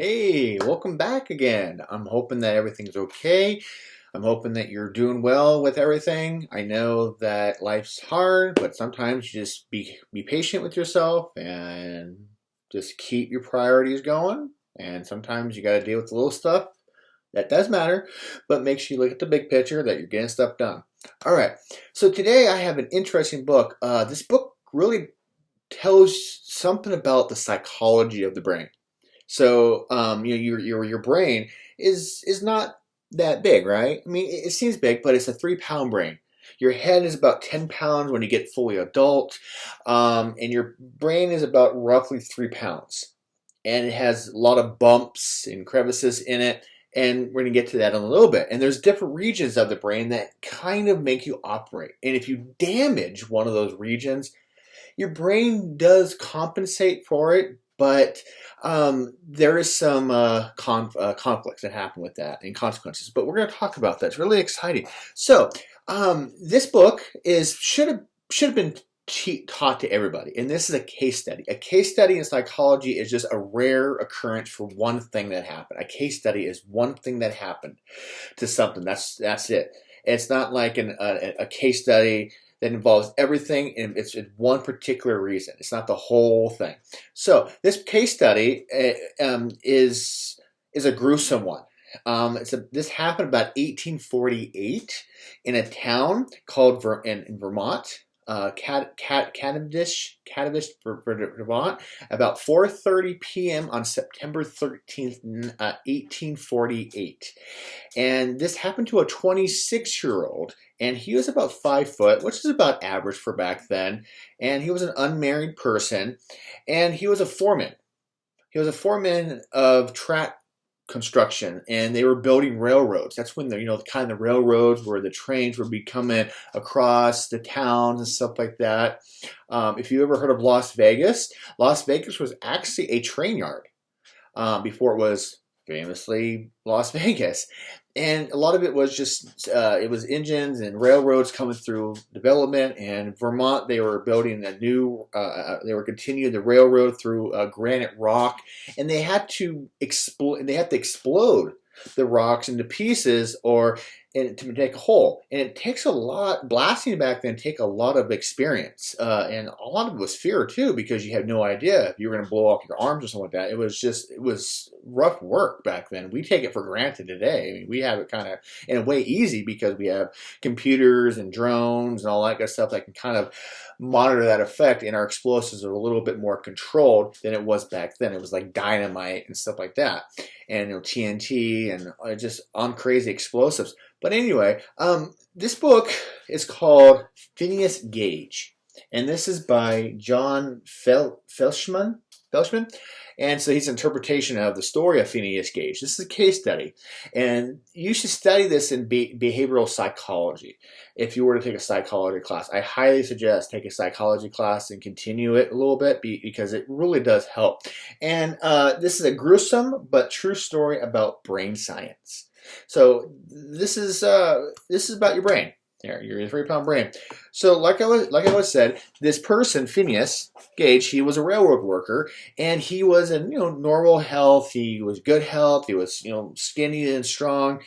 Hey, welcome back again. I'm hoping that everything's okay. I'm hoping that you're doing well with everything. I know that life's hard, but sometimes you just be patient with yourself and just keep your priorities going. And sometimes you got to deal with the little stuff that does matter, but make sure you look at the big picture that you're getting stuff done. All right. So today I have an interesting book. This book really tells something about the psychology of the brain. So your brain is not that big, right? I mean, it seems big, but it's a 3 pound brain. Your head is about 10 pounds when you get fully adult, and your brain is about roughly 3 pounds, and it has a lot of bumps and crevices in it. And we're going to get to that in a little bit. And there's different regions of the brain that kind of make you operate. And if you damage one of those regions, your brain does compensate for it, but there is some conflicts that happen with that and consequences. But we're going to talk about that. It's really exciting. So this book should have been taught to everybody, and this is a case study. A case study in psychology is just a rare occurrence for one thing that happened. A case study is one thing that happened to something. That's it. It's not like a case study that involves everything, and it's one particular reason. It's not the whole thing. So this case study is a gruesome one. This happened about 1848 in a town called in Vermont, Cavendish, Vermont, about 4:30 p.m. on September 13th, 1848. And this happened to a 26-year-old, and he was about 5 foot, which is about average for back then. And he was an unmarried person, and he was a foreman. He was a foreman of track construction, and they were building railroads. That's when the kind of railroads where the trains were be coming across the towns and stuff like that. If you ever heard of Las Vegas was actually a train yard before it was famously Las Vegas. And a lot of it was just, it was engines and railroads coming through development. And Vermont, they were building they were continuing the railroad through granite rock. And they had to explode the rocks into pieces to make a hole. And it takes a lot, blasting back then take a lot of experience. And a lot of it was fear too, because you had no idea if you were going to blow off your arms or something like that. It was rough work back then. We take it for granted today. I mean, we have it kind of in a way easy because we have computers and drones and all that good stuff that can kind of monitor that effect, and our explosives are a little bit more controlled than it was back then. It was like dynamite and stuff like that, and TNT and just on crazy explosives. But anyway, this book is called Phineas Gage, and this is by John Fleischman. And so he's an interpretation of the story of Phineas Gage. This is a case study, and you should study this in behavioral psychology. If you were to take a psychology class, I highly suggest take a psychology class and continue it a little bit because it really does help. And this is a gruesome but true story about brain science. So this is about your brain. There, your 3 pound brain. So like I said, this person, Phineas Gage, he was a railroad worker, and he was in normal health. He was good health. He was skinny and strong,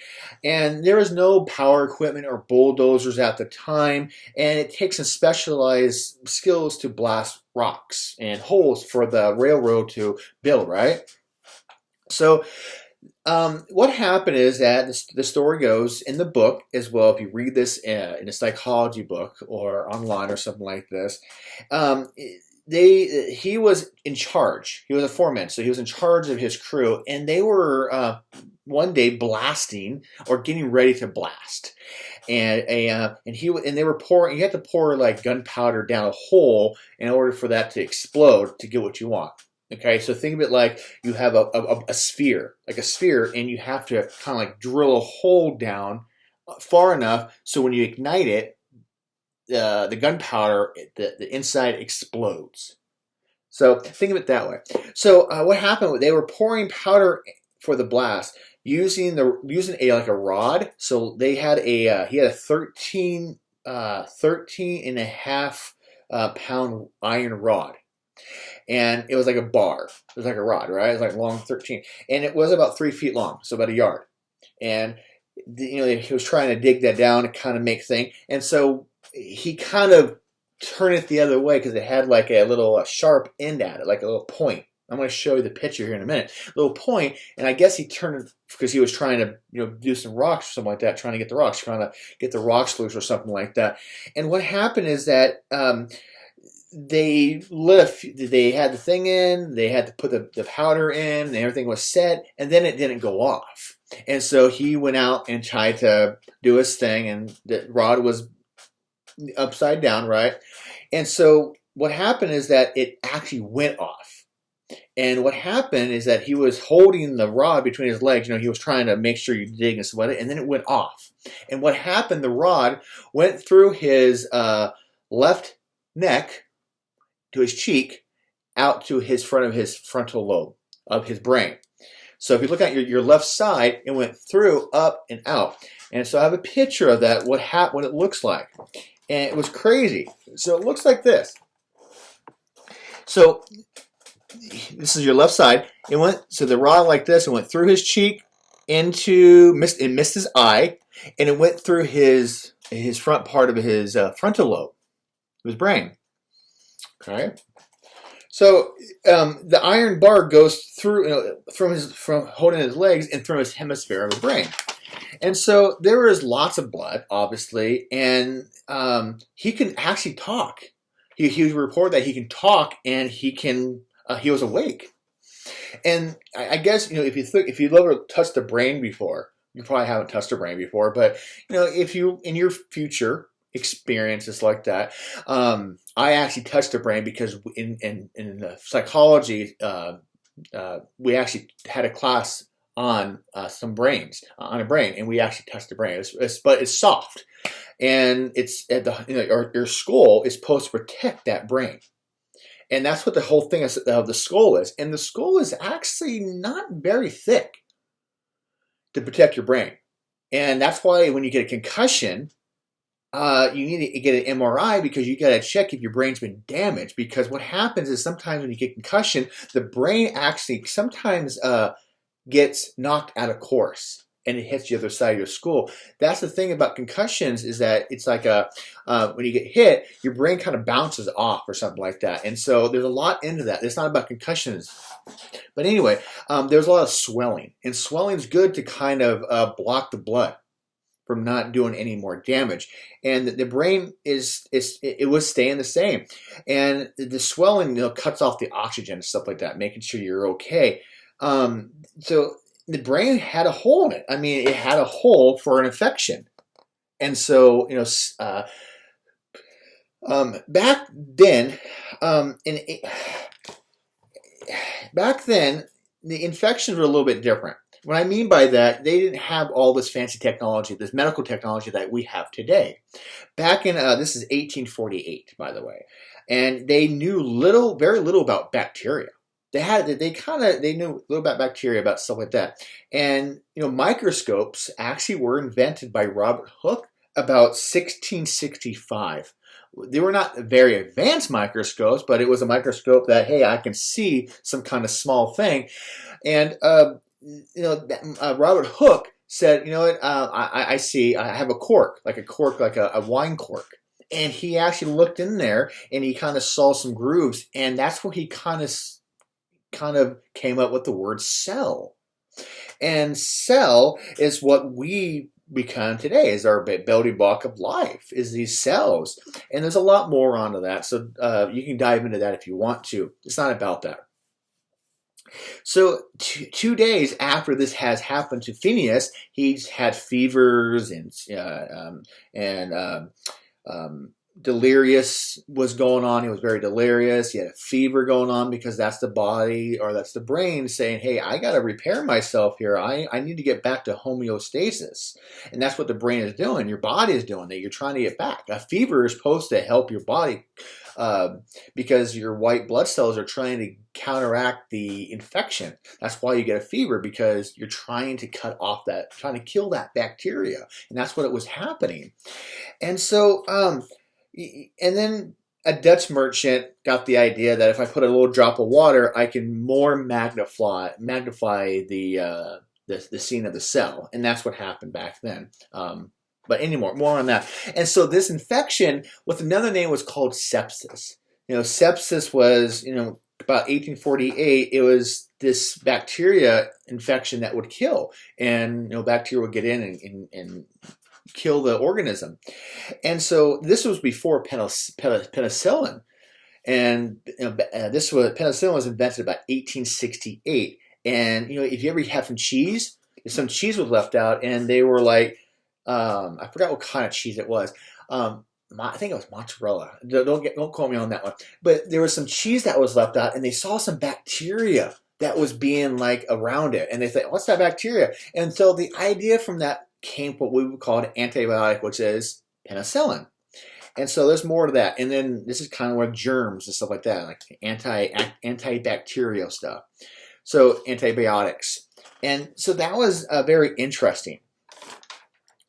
and there was no power equipment or bulldozers at the time, and it takes some specialized skills to blast rocks and holes for the railroad to build, right? So what happened is that the story goes in the book as well. If you read this in a psychology book or online or something like this, he was in charge. He was a foreman, so he was in charge of his crew, and they were one day blasting or getting ready to blast, and they were pouring. You had to pour like gunpowder down a hole in order for that to explode to get what you want. Okay, so think of it like you have a sphere, and you have to kind of like drill a hole down far enough so when you ignite it, the gunpowder, the inside explodes. So think of it that way. So what happened? They were pouring powder for the blast using a rod. So he had a 13 and a half pound iron rod. And it was like a bar. It was like a rod, right? It was like long 13. And it was about 3 feet long, so about a yard. And he was trying to dig that down and kind of make thing. And so he kind of turned it the other way because it had like a little sharp end at it, like a little point. I'm going to show you the picture here in a minute. Little point, and I guess he turned it because he was trying to, do some rocks or something like that, trying to get the rocks loose or something like that. And what happened is that they had the thing in, they had to put the powder in, and everything was set, and then it didn't go off. And so he went out and tried to do his thing, and the rod was upside down, right? And so what happened is that it actually went off. And what happened is that he was holding the rod between his legs. He was trying to make sure you dig and sweat it, and then it went off. And what happened, the rod went through his left neck to his cheek, out to his frontal lobe of his brain. So if you look at your left side, it went through, up, and out. And so I have a picture of that, what it looks like. And it was crazy. So it looks like this. So this is your left side. So the rod like this, it went through his cheek, missed his eye, and it went through his front part of his frontal lobe of his brain. Okay. So the iron bar goes through from holding his legs and through his hemisphere of the brain. And so there is lots of blood, obviously, and he can actually talk. He reported that he can talk, and he was awake. And I guess if you've ever touched a brain before, you probably haven't touched a brain before, but if you in your future experiences like that, I actually touched a brain because in psychology, we actually had a class on some brains, on a brain, and we actually touched the brain. But it's soft, and it's at your skull is supposed to protect that brain, and that's what the whole thing of the skull is. And the skull is actually not very thick to protect your brain, and that's why when you get a concussion, you need to get an MRI because you got to check if your brain's been damaged. Because what happens is sometimes when you get concussion, the brain actually sometimes gets knocked out of course and it hits the other side of your skull. That's the thing about concussions, is that it's like when you get hit, your brain kind of bounces off or something like that. And so there's a lot into that. It's not about concussions. But anyway, there's a lot of swelling. And swelling is good to kind of block the blood from not doing any more damage. And the brain it was staying the same. And the swelling cuts off the oxygen and stuff like that, making sure you're okay. So the brain had a hole in it. I mean, it had a hole for an infection. And so, back then, the infections were a little bit different. What I mean by that, they didn't have all this fancy technology, this medical technology that we have today. Back in, this is 1848, by the way, and they knew very little about bacteria. They knew a little about bacteria, about stuff like that. And, microscopes actually were invented by Robert Hooke about 1665. They were not very advanced microscopes, but it was a microscope that, hey, I can see some kind of small thing. And, Robert Hooke said, I have a cork, like a wine cork. And he actually looked in there and he kind of saw some grooves. And that's where he kind of came up with the word cell. And cell is what we become today, is our building block of life, is these cells. And there's a lot more onto that. So you can dive into that if you want to. It's not about that. So 2 days after this has happened to Phineas, he's had fevers and delirious was going on. He was very delirious. He had a fever going on because that's the body, or that's the brain saying, hey, I got to repair myself here. I need to get back to homeostasis. And that's what the brain is doing. Your body is doing that. You're trying to get back. A fever is supposed to help your body because your white blood cells are trying to counteract the infection. That's why you get a fever, because you're trying to trying to kill that bacteria. And that's what it was happening. And so, and then a Dutch merchant got the idea that if I put a little drop of water, I can more magnify the scene of the cell, and that's what happened back then. But anymore, more on that. And so this infection, with another name, was called sepsis. Sepsis was, about 1848. It was this bacteria infection that would kill, and bacteria would get in and kill the organism. And so this was before penicillin, and penicillin was invented about 1868. And if you ever have some cheese was left out, and they were like, I forgot what kind of cheese it was. I think it was mozzarella. Don't quote me on that one. But there was some cheese that was left out, and they saw some bacteria that was being like around it, and they thought, "What's that bacteria?" And so the idea from that came what we would call an antibiotic, which is penicillin. And so there's more to that. And then this is kind of where germs and stuff like that, like antibacterial stuff. So antibiotics. And so that was very interesting.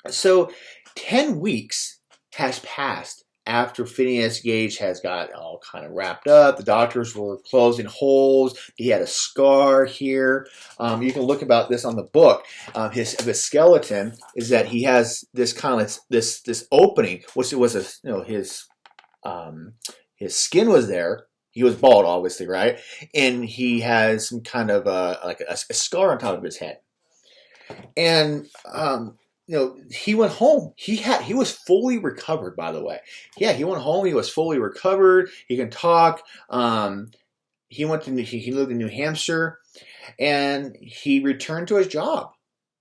So 10 weeks has passed after Phineas Gage has got all kind of wrapped up. The doctors were closing holes. He had a scar here. You can look about this on the book. His skeleton is that he has this kind of this opening, which was his skin was there. He was bald, obviously, right? And he has some kind of like a scar on top of his head. And he went home. He was fully recovered, by the way. Yeah, he went home. He was fully recovered. He can talk. He lived in New Hampshire, and he returned to his job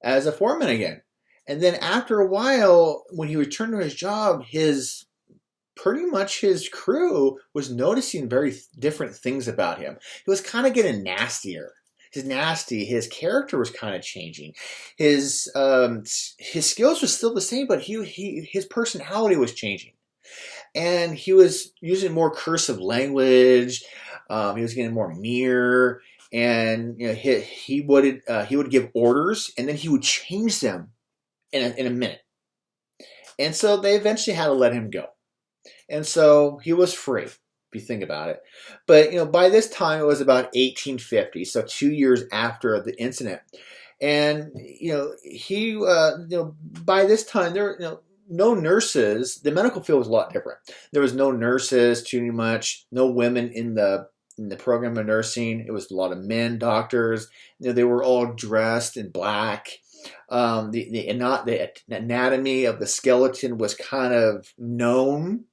as a foreman again. And then after a while, when he returned to his job, pretty much his crew was noticing very different things about him. He was kind of getting nastier. His character was kind of changing. His skills were still the same, but his personality was changing. And he was using more cursive language. He was getting more mere, and he would give orders, and then he would change them in a minute. And so they eventually had to let him go. And so he was free, if you think about it. But by this time it was about 1850, so 2 years after the incident. And by this time there no nurses. The medical field was a lot different. There was no nurses too much, no women in the program of nursing. It was a lot of men doctors. They were all dressed in black. The anatomy of the skeleton was kind of known.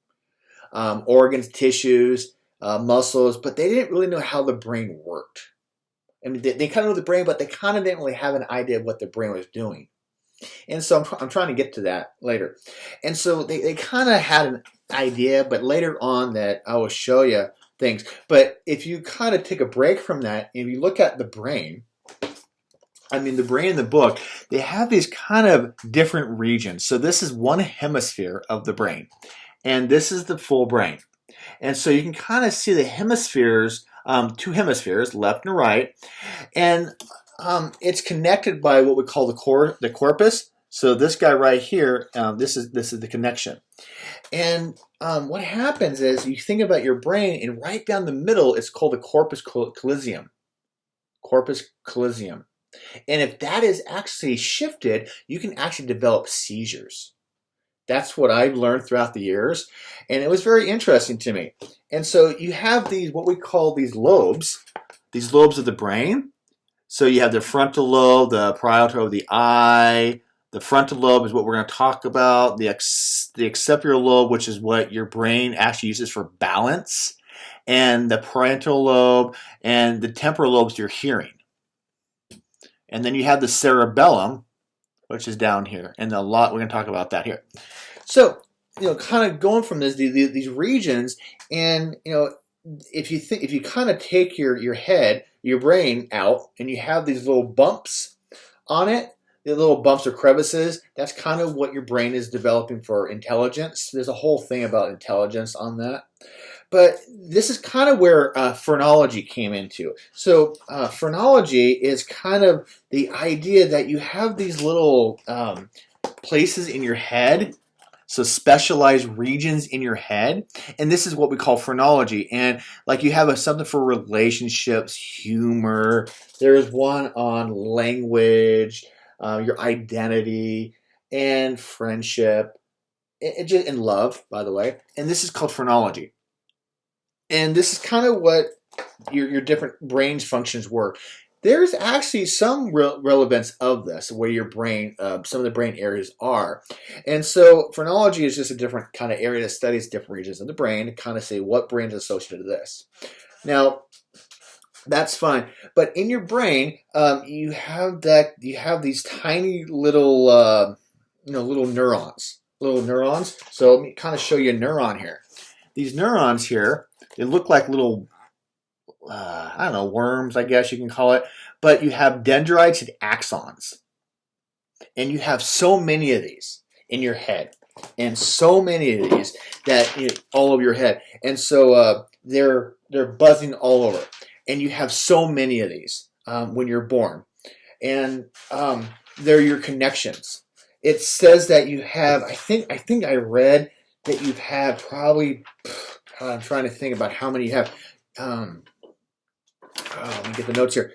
Organs, tissues, muscles, but they didn't really know how the brain worked. I mean, they kind of know the brain, but they kind of didn't really have an idea of what the brain was doing. And so I'm trying to get to that later. And so they kind of had an idea, but later on that I will show you things. But if you kind of take a break from that, and you look at the brain, the brain in the book, they have these kind of different regions. So this is one hemisphere of the brain. And this is the full brain. And so you can kind of see the hemispheres, two hemispheres, left and right. And it's connected by what we call the corpus. So this guy right here, this is the connection. And what happens is you think about your brain, and right down the middle, it's called the corpus callosum. Corpus callosum. And if that is actually shifted, you can actually develop seizures. That's what I've learned throughout the years, and it was very interesting to me. And so you have these, what we call these lobes of the brain. So you have the frontal lobe, the parietal of the eye. The frontal lobe is what we're going to talk about. The occipital lobe, which is what your brain actually uses for balance, and the parietal lobe and the temporal lobes, your hearing. And then you have the cerebellum, which is down here, and we're going to talk about that here. So, kind of going from these regions, and if you kind of take your head, your brain out, and you have these little bumps on it, the little bumps or crevices, that's kind of what your brain is developing for intelligence. There's a whole thing about intelligence on that. But this is kind of where phrenology came into. So phrenology is kind of the idea that you have these little places in your head. So specialized regions in your head. And this is what we call phrenology. And like you have something for relationships, humor. There's one on language, your identity, and friendship, and love, by the way. And this is called phrenology. And this is kind of what your different brain's functions work. There's actually some relevance of this, where your brain, some of the brain areas are. And so phrenology is just a different kind of area that studies different regions of the brain to kind of say what brain is associated to this. Now, that's fine. But in your brain, you have these tiny little, little neurons. So let me kind of show you a neuron here. These neurons here, they look like little, I don't know, worms, I guess you can call it. But you have dendrites and axons. And you have so many of these in your head. And so many of these that all over your head. And so they're buzzing all over. And you have so many of these when you're born. And they're your connections. It says that you have, I think I read that you've had probably, I'm trying to think about how many you have. Let me get the notes here.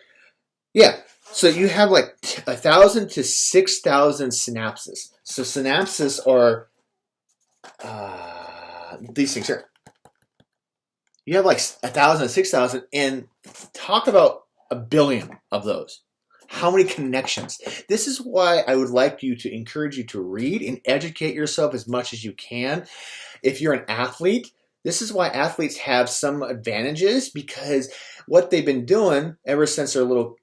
Yeah, so you have like 1,000 to 6,000 synapses. So synapses are these things here. You have like 1,000 to 6,000, and talk about a billion of those. How many connections? This is why I would like you to encourage you to read and educate yourself as much as you can. If you're an athlete, this is why athletes have some advantages, because what they've been doing ever since they're little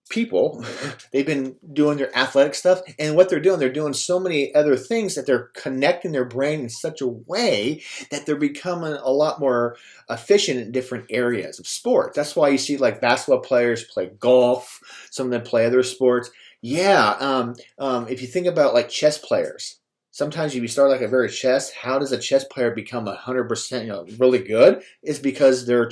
people, they've been doing their athletic stuff, and what they're doing so many other things that they're connecting their brain in such a way that they're becoming a lot more efficient in different areas of sport. That's why you see like basketball players play golf, some of them play other sports. Yeah, if you think about like chess players, sometimes if you start like a very chess, how does a chess player become 100% really good? Is because they're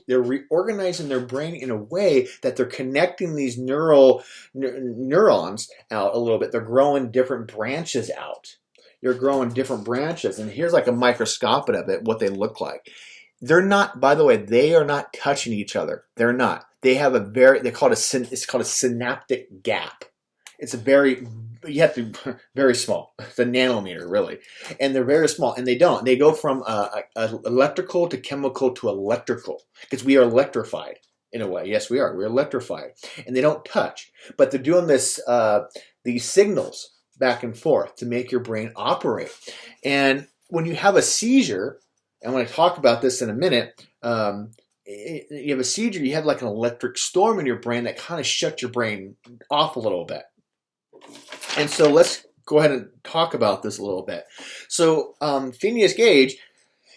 reorganizing their brain in a way that they're connecting these neurons out a little bit. They're growing different branches out. You're growing different branches, and here's like a microscope of it, what they look like. They're not, by the way, they are not touching each other. They're not. They have it's called a synaptic gap. It's you have to very small. It's a nanometer, really. And they're very small. And they go from electrical to chemical to electrical, because we are electrified in a way. Yes, we are. We're electrified. And they don't touch. But they're doing these signals back and forth to make your brain operate. And when you have a seizure, I'm going to talk about this in a minute, you have a seizure, you have like an electric storm in your brain that kind of shuts your brain off a little bit. And so let's go ahead and talk about this a little bit. So Phineas Gage,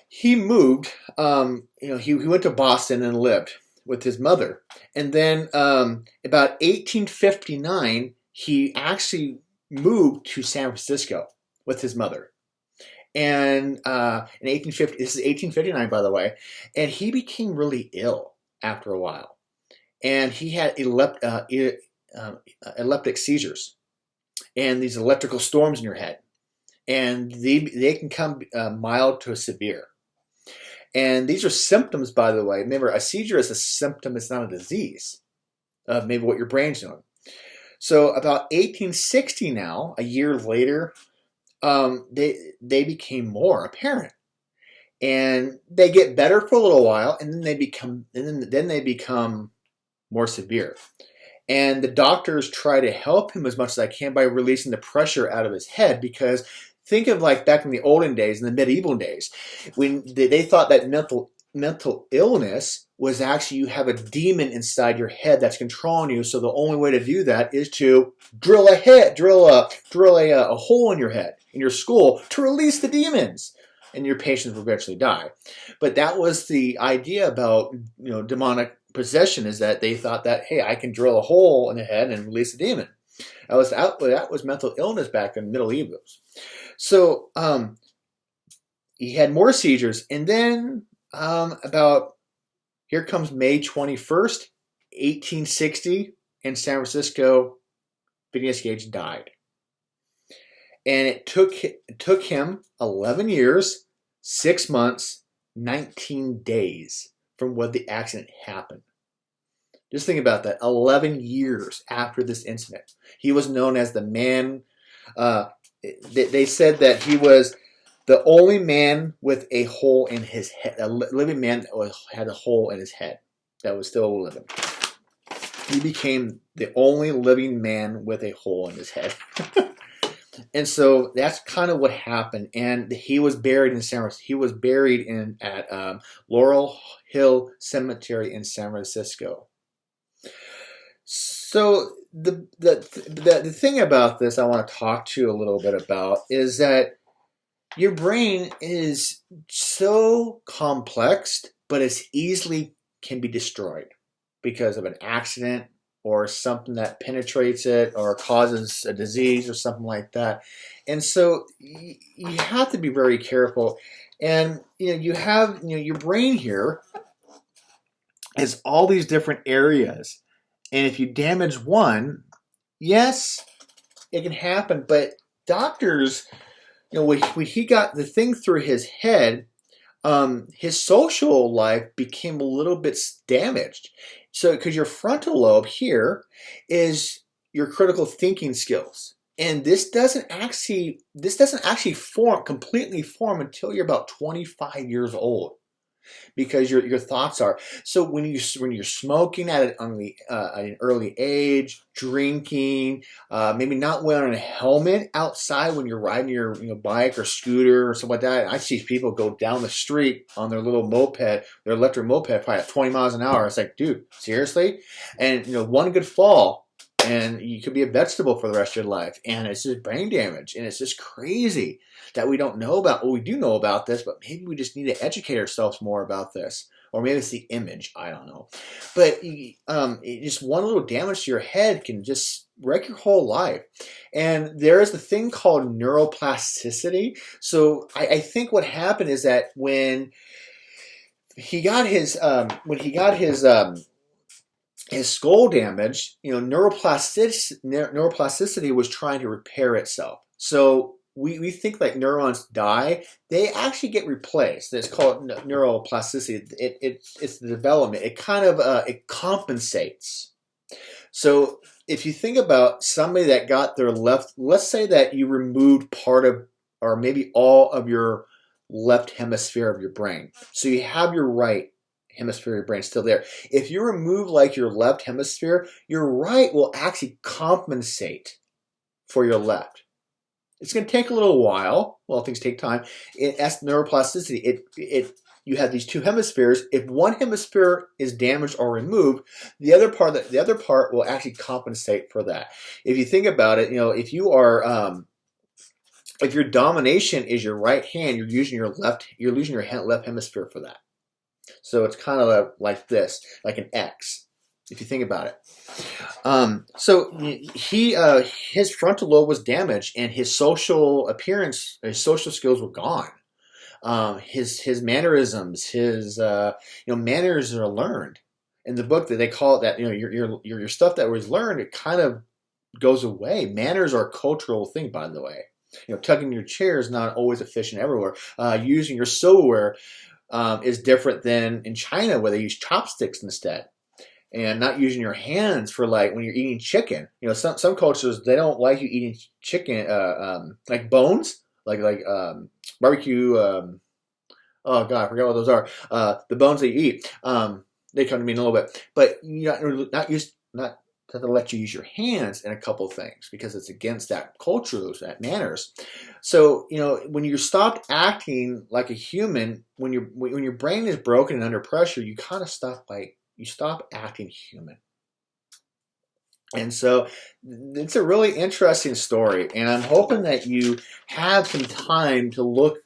he moved, he went to Boston and lived with his mother. And then about 1859, he actually moved to San Francisco with his mother. And in 1850, this is 1859, by the way, and he became really ill after a while. And he had epileptic seizures. And these electrical storms in your head, and they can come mild to severe. And these are symptoms, by the way. Remember, a seizure is a symptom; it's not a disease of maybe what your brain's doing. So, about 1860, now a year later, they became more apparent, and they get better for a little while, and then they become more severe. And the doctors try to help him as much as I can by releasing the pressure out of his head, because think of like back in the olden days, in the medieval days, when they thought that mental illness was actually you have a demon inside your head that's controlling you. So the only way to do that is to drill a hole in your head, in your skull, to release the demons. And your patients will eventually die. But that was the idea about demonic possession, is that they thought that, hey, I can drill a hole in the head and release a demon. That was mental illness back in the Middle Ages. So he had more seizures, and then here comes May 21st, 1860, in San Francisco, Phineas Gage died. And it took him 11 years, 6 months, 19 days from when the accident happened. Just think about that. 11 years after this incident. He was known as the man. They said that he was the only man with a hole in his head, a living man that had a hole in his head that was still living. He became the only living man with a hole in his head. And so that's kind of what happened. And he was buried in at Laurel Hill Cemetery in San Francisco. So the thing about this I want to talk to you a little bit about is that your brain is so complex, but it's easily can be destroyed because of an accident or something that penetrates it or causes a disease or something like that. And so you have to be very careful. And you have your brain here has all these different areas. And if you damage one, yes, it can happen. But doctors, when he got the thing through his head, his social life became a little bit damaged. So, because your frontal lobe here is your critical thinking skills, and this doesn't actually completely form until you're about 25 years old, because your thoughts are. So when you're smoking at an early age, drinking, maybe not wearing a helmet outside when you're riding your bike or scooter or something like that. I see people go down the street on their little moped, their electric moped, probably at 20 miles an hour. It's like, dude, seriously? And one good fall, and you could be a vegetable for the rest of your life. And it's just brain damage. And it's just crazy that we don't know about. Well, we do know about this, but maybe we just need to educate ourselves more about this. Or maybe it's the image. I don't know. But just one little damage to your head can just wreck your whole life. And there is the thing called neuroplasticity. So I think what happened is that when he got his skull damage, neuroplasticity was trying to repair itself. So we think like neurons die. They actually get replaced. It's called neuroplasticity. It's the development. It kind of it compensates. So if you think about somebody that got their left, let's say that you removed part of or maybe all of your left hemisphere of your brain. So you have your right hemisphere of your brain still there. If you remove like your left hemisphere, your right will actually compensate for your left. It's going to take a little while. Well, things take time. That's neuroplasticity. You have these two hemispheres. If one hemisphere is damaged or removed, the other part will actually compensate for that. If you think about it, if you are if your domination is your right hand, you're using your left hemisphere for that. So it's kind of like this, like an X, if you think about it. So his frontal lobe was damaged, and his social appearance, his social skills were gone. His mannerisms, his manners are learned. In the book, that they call it that your stuff that was learned, it kind of goes away. Manners are a cultural thing, by the way. Tugging your chair is not always efficient everywhere. Using your silverware is different than in China, where they use chopsticks instead, and not using your hands for like when you're eating chicken. Some cultures, they don't like you eating chicken like bones, like barbecue. Oh God, I forgot what those are. The bones that you eat. They come to me in a little bit, but not to let you use your hands in a couple of things because it's against that culture, that manners. So when you stop acting like a human, when your brain is broken and under pressure, you kind of stop acting human. And so it's a really interesting story, and I'm hoping that you have some time to look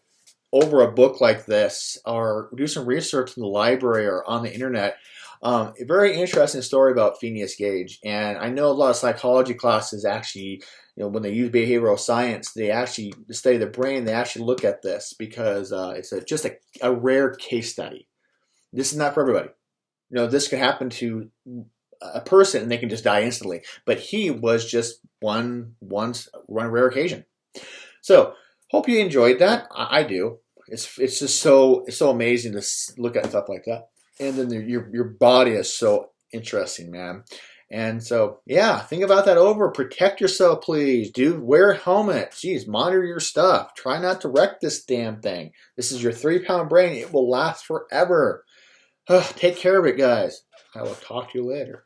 over a book like this or do some research in the library or on the internet. A very interesting story about Phineas Gage. And I know a lot of psychology classes actually, when they use behavioral science, they actually study the brain. They actually look at this because it's just a rare case study. This is not for everybody. This could happen to a person and they can just die instantly. But he was just one rare occasion. So hope you enjoyed that. I do. It's just so amazing to look at stuff like that, and then your body is so interesting, man. And so yeah, think about that over. Protect yourself, please. Do wear a helmet. Jeez, monitor your stuff. Try not to wreck this damn thing. This is your 3-pound brain. It will last forever. Take care of it, guys. I will talk to you later.